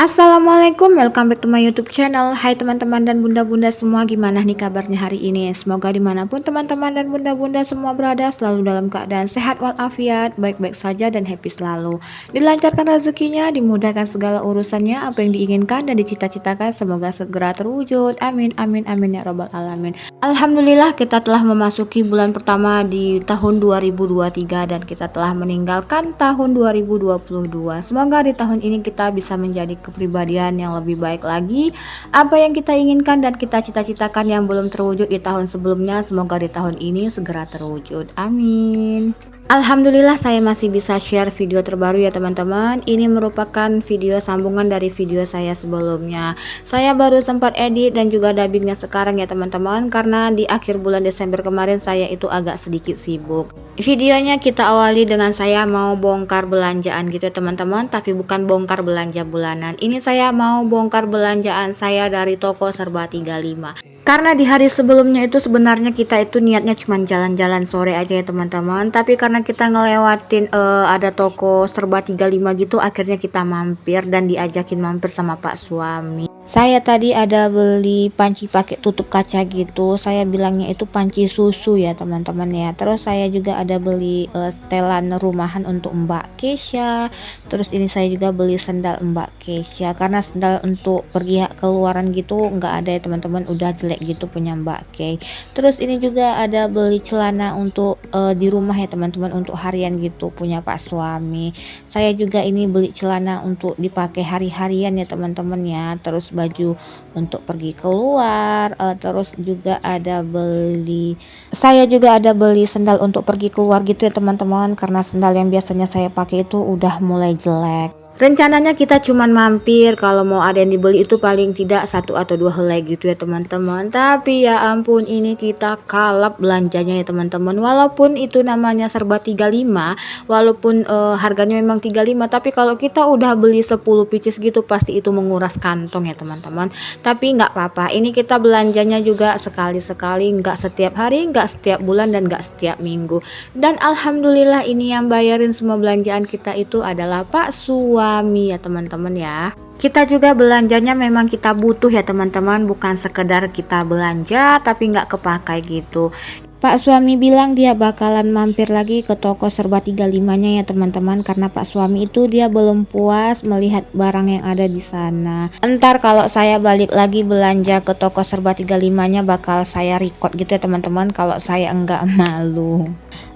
Assalamualaikum, welcome back to my YouTube channel. Hai teman-teman dan bunda-bunda semua, gimana nih kabarnya hari ini? Semoga dimanapun teman-teman dan bunda-bunda semua berada selalu dalam keadaan sehat walafiat, baik-baik saja dan happy selalu. Dilancarkan rezekinya, dimudahkan segala urusannya, apa yang diinginkan dan dicita-citakan semoga segera terwujud. Amin, amin, amin ya robbal alamin. Alhamdulillah kita telah memasuki bulan pertama di tahun 2023 dan kita telah meninggalkan tahun 2022. Semoga di tahun ini kita bisa menjadi kepribadian yang lebih baik lagi. Apa yang kita inginkan dan kita cita-citakan yang belum terwujud di tahun sebelumnya, semoga di tahun ini segera terwujud. Amin. Alhamdulillah saya masih bisa share video terbaru ya teman-teman. Ini merupakan video sambungan dari video saya sebelumnya. Saya baru sempat edit dan juga dubbingnya sekarang ya teman-teman, karena di akhir bulan Desember kemarin saya itu agak sedikit sibuk. Videonya kita awali dengan saya mau bongkar belanjaan gitu ya teman-teman, tapi bukan bongkar belanja bulanan. Ini saya mau bongkar belanjaan saya dari toko Serba 35. Karena di hari sebelumnya itu sebenarnya kita itu niatnya cuma jalan-jalan sore aja ya teman-teman, tapi karena kita ngelewatin ada toko Serba 35 gitu, akhirnya kita mampir dan diajakin mampir sama Pak suami. Saya tadi ada beli panci pakai tutup kaca gitu, saya bilangnya itu panci susu ya teman-teman ya. Terus saya juga ada beli setelan rumahan untuk Mbak Kesha. Terus ini saya juga beli sendal Mbak Kesha, karena sendal untuk pergi keluaran gitu nggak ada ya teman-teman, udah jelek gitu punya Mbak Kay. Terus ini juga ada beli celana untuk di rumah ya teman-teman, untuk harian gitu punya Pak suami. Saya juga ini beli celana untuk dipakai hari-harian ya teman-teman ya. Terus baju untuk pergi keluar, terus juga saya juga ada beli sendal untuk pergi keluar gitu ya teman-teman, karena sendal yang biasanya saya pakai itu udah mulai jelek. Rencananya kita cuman mampir, kalau mau ada yang dibeli itu paling tidak 1 atau 2 helai gitu ya teman-teman. Tapi ya ampun, ini kita kalap belanjanya ya teman-teman. Walaupun itu namanya Serba 35, walaupun harganya memang 35, tapi kalau kita udah beli 10 pieces gitu pasti itu menguras kantong ya teman-teman. Tapi nggak apa-apa, ini kita belanjanya juga sekali-sekali, nggak setiap hari, nggak setiap bulan, dan nggak setiap minggu. Dan alhamdulillah ini yang bayarin semua belanjaan kita itu adalah Pak suami ya teman-teman ya. Kita juga belanjanya memang kita butuh ya teman-teman, bukan sekedar kita belanja tapi nggak kepakai gitu. Pak suami bilang dia bakalan mampir lagi ke toko Serba 35-nya ya teman-teman, karena Pak suami itu dia belum puas melihat barang yang ada di sana. Ntar kalau saya balik lagi belanja ke toko Serba 35-nya bakal saya record gitu ya teman-teman, kalau saya enggak malu.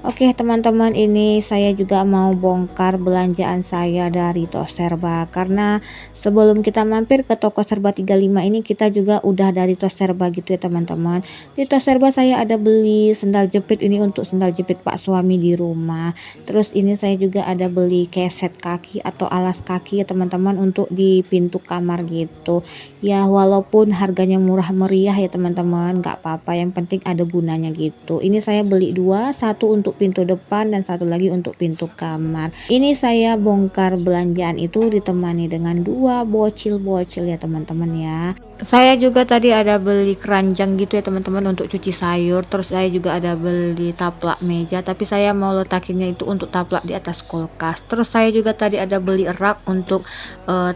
Oke teman-teman, ini saya juga mau bongkar belanjaan saya dari Tos Serba, karena sebelum kita mampir ke toko Serba 35 ini kita juga udah dari Tos Serba gitu ya teman-teman. Di Tos Serba saya ada beli sendal jepit, ini untuk sendal jepit Pak suami di rumah. Terus ini saya juga ada beli keset kaki atau alas kaki ya teman-teman, untuk di pintu kamar gitu. Ya walaupun harganya murah meriah ya teman-teman, nggak apa-apa, yang penting ada gunanya gitu. Ini saya beli 2, satu untuk pintu depan dan satu lagi untuk pintu kamar. Ini saya bongkar belanjaan itu ditemani dengan 2 bocil-bocil ya teman-teman ya. Saya juga tadi ada beli keranjang gitu ya teman-teman untuk cuci sayur. Terus saya juga ada beli taplak meja, tapi saya mau letakinnya itu untuk taplak di atas kulkas. Terus saya juga tadi ada beli rak untuk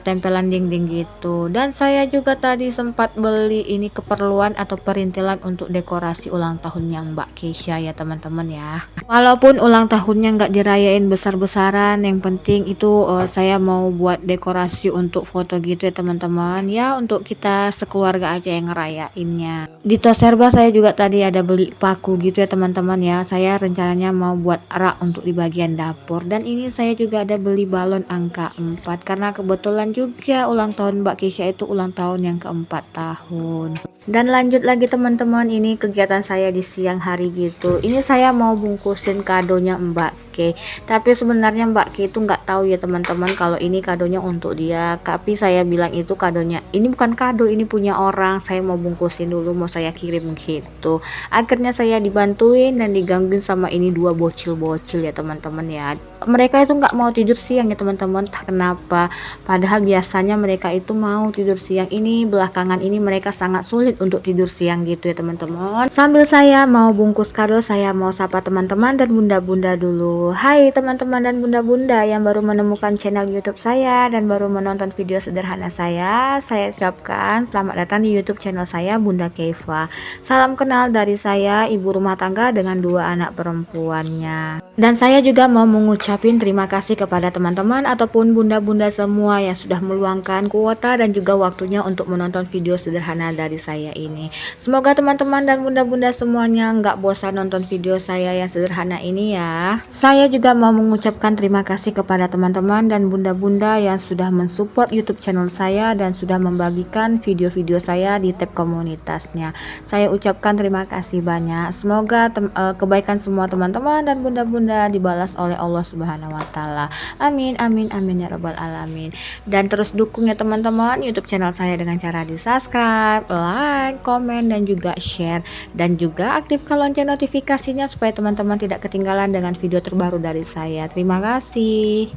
tempelan dinding gitu. Dan saya juga tadi sempat beli ini keperluan atau perintilan untuk dekorasi ulang tahunnya Mbak Kesha ya teman-teman ya. Walaupun ulang tahunnya nggak dirayain besar-besaran, yang penting itu saya mau buat dekorasi untuk foto gitu ya teman-teman ya, untuk kita sekeluarga aja yang ngerayainnya. Di Tos Serba saya juga tadi ada beli paku gitu ya teman-teman ya. Saya rencananya mau buat rak untuk di bagian dapur. Dan ini saya juga ada beli balon angka 4, karena kebetulan juga ulang tahun Mbak Kesha itu ulang tahun yang ke-4 tahun. Dan lanjut lagi teman-teman, ini kegiatan saya di siang hari gitu. Ini saya mau bungkusin kadonya Mbak K. Tapi sebenarnya Mbak K itu nggak tahu ya teman-teman kalau ini kadonya untuk dia. Tapi saya bilang itu kadonya, ini bukan kado, ini punya orang. Saya mau bungkusin dulu, mau saya kirim gitu. Akhirnya saya dibantuin dan digangguin sama ini 2 bocil-bocil ya teman-teman ya. mereka itu nggak mau tidur siang ya teman-teman, entah kenapa. Padahal biasanya mereka itu mau tidur siang, ini belakangan ini mereka sangat sulit untuk tidur siang gitu ya teman-teman. Sambil saya mau bungkus kado, saya mau sapa teman-teman dan bunda-bunda dulu. Hai teman-teman dan bunda-bunda yang baru menemukan channel YouTube saya dan baru menonton video sederhana saya ucapkan selamat datang di YouTube channel saya, Bunda Keiva. Salam kenal dari saya, ibu rumah tangga dengan 2 anak perempuannya. Dan saya juga mau mengucapin terima kasih kepada teman-teman ataupun bunda-bunda semua yang sudah meluangkan kuota dan juga waktunya untuk menonton video sederhana dari saya ini. Semoga teman-teman dan bunda-bunda semuanya nggak bosan nonton video saya yang sederhana ini ya. Saya juga mau mengucapkan terima kasih kepada teman-teman dan bunda-bunda yang sudah mensupport YouTube channel saya dan sudah membagikan video-video saya di tab komunitasnya. Saya ucapkan terima kasih banyak. Semoga kebaikan semua teman-teman dan bunda-bunda dibalas oleh Allah Subhanahu wa taala. Amin amin amin ya rabbal alamin. Dan terus dukung ya teman-teman YouTube channel saya dengan cara di-subscribe, like, komen dan juga share, dan juga aktifkan lonceng notifikasinya supaya teman-teman tidak ketinggalan dengan video terbaru dari saya. Terima kasih.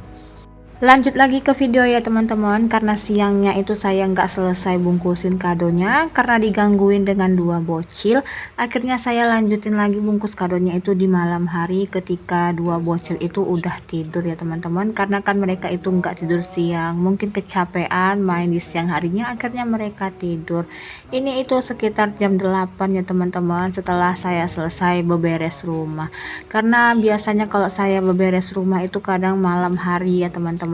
Lanjut lagi ke video ya teman-teman, karena siangnya itu saya nggak selesai bungkusin kadonya karena digangguin dengan 2 bocil. Akhirnya saya lanjutin lagi bungkus kadonya itu di malam hari ketika 2 bocil itu udah tidur ya teman-teman, karena kan mereka itu nggak tidur siang, mungkin kecapean main di siang harinya, akhirnya mereka tidur. Ini itu sekitar jam 8 ya teman-teman, setelah saya selesai beberes rumah. Karena biasanya kalau saya beberes rumah itu kadang malam hari ya teman-teman,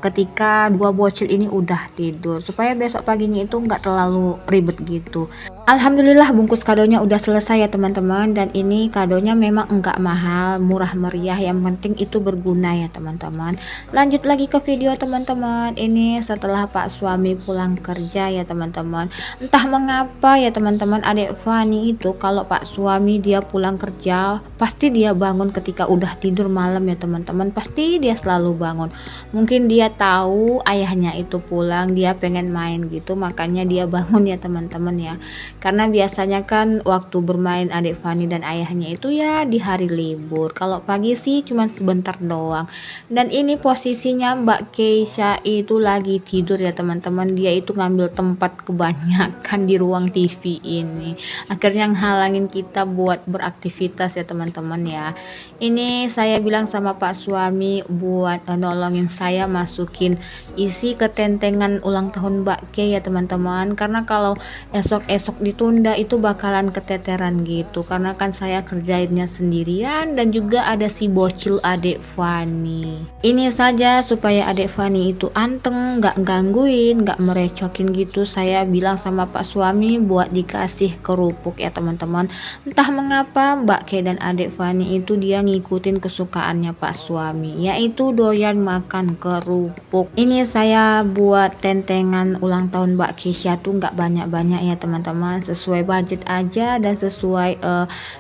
ketika 2 bocil ini udah tidur, supaya besok paginya itu nggak terlalu ribet gitu. Alhamdulillah bungkus kadonya udah selesai ya teman-teman, dan ini kadonya memang enggak mahal, murah meriah, yang penting itu berguna ya teman-teman. Lanjut lagi ke video teman-teman, ini setelah Pak suami pulang kerja ya teman-teman. Entah mengapa ya teman-teman, adik Fani itu kalau Pak suami dia pulang kerja pasti dia bangun ketika udah tidur malam ya teman-teman, pasti dia selalu bangun. Mungkin dia tahu ayahnya itu pulang, dia pengen main gitu, makanya dia bangun ya teman-teman ya. Karena biasanya kan waktu bermain adik Fani dan ayahnya itu ya di hari libur. Kalau pagi sih cuman sebentar doang. Dan ini posisinya Mbak Keisha itu lagi tidur ya teman-teman. Dia itu ngambil tempat kebanyakan di ruang TV ini. Akhirnya ngehalangin kita buat beraktivitas ya teman-teman ya. Ini saya bilang sama Pak suami buat nolongin saya masukin isi ketentengan ulang tahun Mbak Ke ya teman-teman. Karena kalau esok-esok ditunda itu bakalan keteteran gitu, karena kan saya kerjainnya sendirian dan juga ada si bocil adik Fani. Ini saja supaya adik Fani itu anteng, nggak gangguin, nggak merecokin gitu, saya bilang sama Pak suami buat dikasih kerupuk ya teman-teman. Entah mengapa Mbak Ke dan adik Fani itu dia ngikutin kesukaannya Pak suami, yaitu doyan makan kerupuk. Ini saya buat tentengan ulang tahun Mbak Keisha tuh nggak banyak-banyak ya teman-teman, sesuai budget aja dan sesuai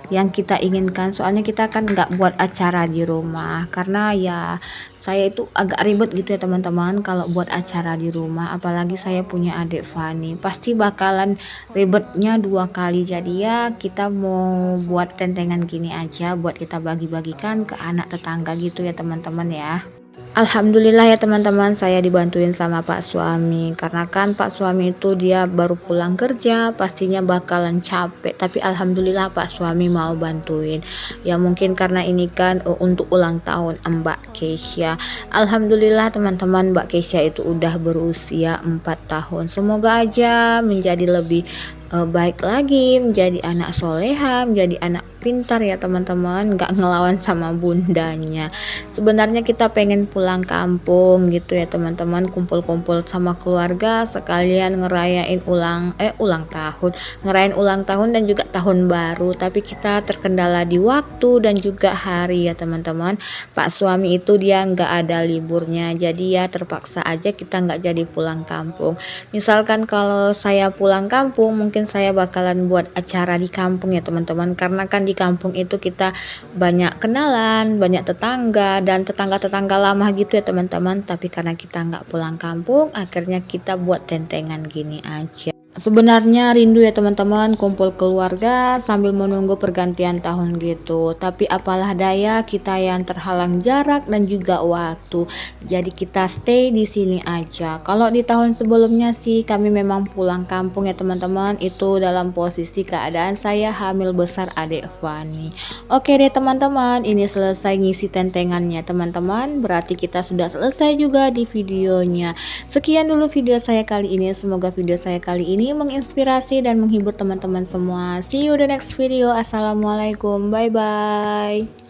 yang kita inginkan. Soalnya kita kan nggak buat acara di rumah, karena ya saya itu agak ribet gitu ya teman-teman kalau buat acara di rumah, apalagi saya punya adik Fani, pasti bakalan ribetnya 2 kali. Jadi ya kita mau buat tentengan gini aja buat kita bagi-bagikan ke anak tetangga gitu ya teman-teman ya. Alhamdulillah ya teman-teman, saya dibantuin sama Pak suami, karena kan Pak suami itu dia baru pulang kerja, pastinya bakalan capek, tapi alhamdulillah Pak suami mau bantuin. Ya mungkin karena ini kan untuk ulang tahun Mbak Keisha. Alhamdulillah teman-teman, Mbak Keisha itu udah berusia 4 tahun. Semoga aja menjadi lebih baik lagi, menjadi anak soleha, menjadi anak pintar ya teman-teman, nggak ngelawan sama bundanya. Sebenarnya kita pengen pulang kampung gitu ya teman-teman, kumpul-kumpul sama keluarga sekalian ngerayain ulang tahun, ngerayain ulang tahun dan juga tahun baru, tapi kita terkendala di waktu dan juga hari ya teman-teman. Pak suami itu dia nggak ada liburnya, jadi ya terpaksa aja kita nggak jadi pulang kampung. Misalkan kalau saya pulang kampung, mungkin saya bakalan buat acara di kampung ya teman-teman, karena kan di kampung itu kita banyak kenalan, banyak tetangga dan tetangga-tetangga lama gitu ya teman-teman. Tapi karena kita nggak pulang kampung, akhirnya kita buat tentengan gini aja. Sebenarnya rindu ya teman-teman kumpul keluarga sambil menunggu pergantian tahun gitu. Tapi apalah daya kita yang terhalang jarak dan juga waktu. Jadi kita stay di sini aja. Kalau di tahun sebelumnya sih kami memang pulang kampung ya teman-teman. Itu dalam posisi keadaan saya hamil besar adik Fani. Oke deh teman-teman, ini selesai ngisi tentengannya teman-teman. Berarti kita sudah selesai juga di videonya. Sekian dulu video saya kali ini. Semoga video saya kali ini menginspirasi dan menghibur teman-teman semua. See you the next video. Assalamualaikum. Bye bye.